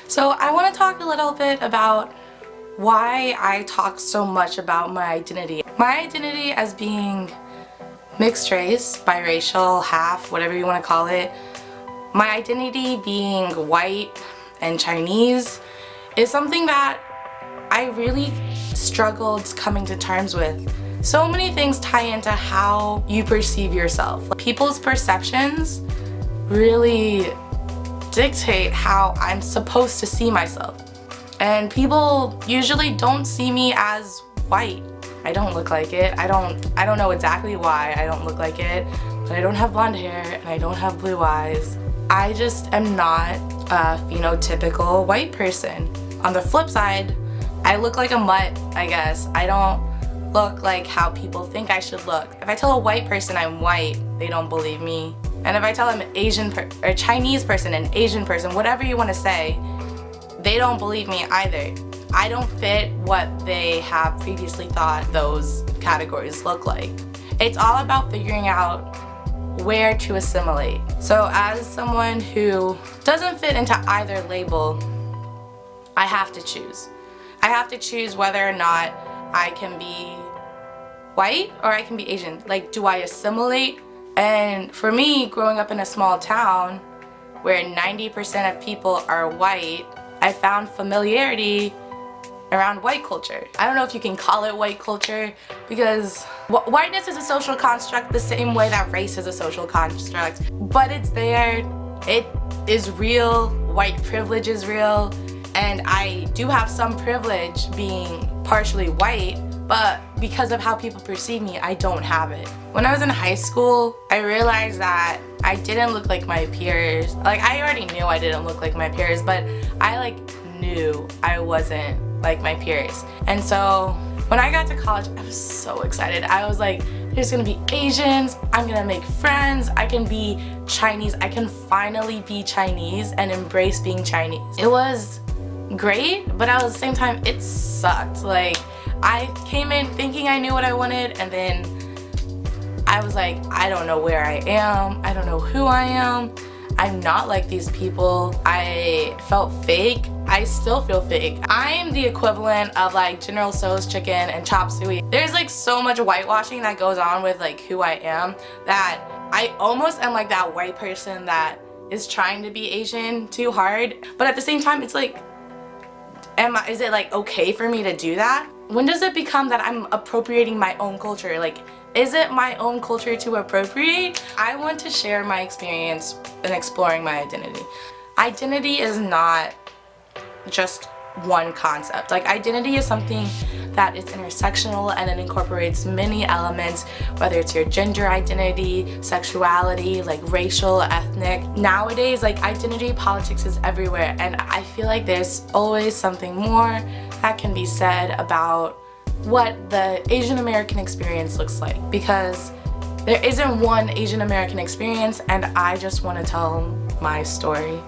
So I want to talk a little bit about why I talk so much about my identity. My identity as being mixed race, biracial, half, whatever you want to call it, my identity being white and Chinese is something that I really struggled coming to terms with. So many things tie into how you perceive yourself. People's perceptions really dictate how I'm supposed to see myself. And people usually don't see me as white. I don't look like it. I don't know exactly why I don't look like it, but I don't have blonde hair and I don't have blue eyes. I just am not a phenotypical white person. On the flip side, I look like a mutt, I guess. I don't look like how people think I should look. If I tell a white person I'm white, they don't believe me. And if I tell them or Chinese person, an Asian person, whatever you want to say, they don't believe me either. I don't fit what they have previously thought those categories look like. It's all about figuring out where to assimilate. So as someone who doesn't fit into either label, I have to choose. I have to choose whether or not I can be white or I can be Asian. Like, do I assimilate? And for me, growing up in a small town where 90% of people are white, I found familiarity around white culture. I don't know if you can call it white culture because whiteness is a social construct the same way that race is a social construct, but it's there, it is real, white privilege is real, and I do have some privilege being partially white, but because of how people perceive me, I don't have it. When I was in high school, I realized that I didn't look like my peers. Like, I already knew I didn't look like my peers, but I knew I wasn't like my peers. And so when I got to college, I was so excited. I was like, there's gonna be Asians, I'm gonna make friends, I can be Chinese, I can finally be Chinese and embrace being Chinese. It was great, but at the same time, it sucked. Like, I came in thinking I knew what I wanted, and then I was like, I don't know where I am, I don't know who I am, I'm not like these people. I felt fake. I still feel fake. I'm the equivalent of General Tso's chicken and chop suey. There's so much whitewashing that goes on with who I am that I almost am like that white person that is trying to be Asian too hard, but at the same time it's is it okay for me to do that? When does it become that I'm appropriating my own culture? Is it my own culture to appropriate? I want to share my experience in exploring my identity. Identity is not just one concept. Identity is something that is intersectional and it incorporates many elements, whether it's your gender identity, sexuality, racial, ethnic. Nowadays, identity politics is everywhere, and I feel like there's always something more that can be said about what the Asian American experience looks like, because there isn't one Asian American experience, and I just want to tell my story.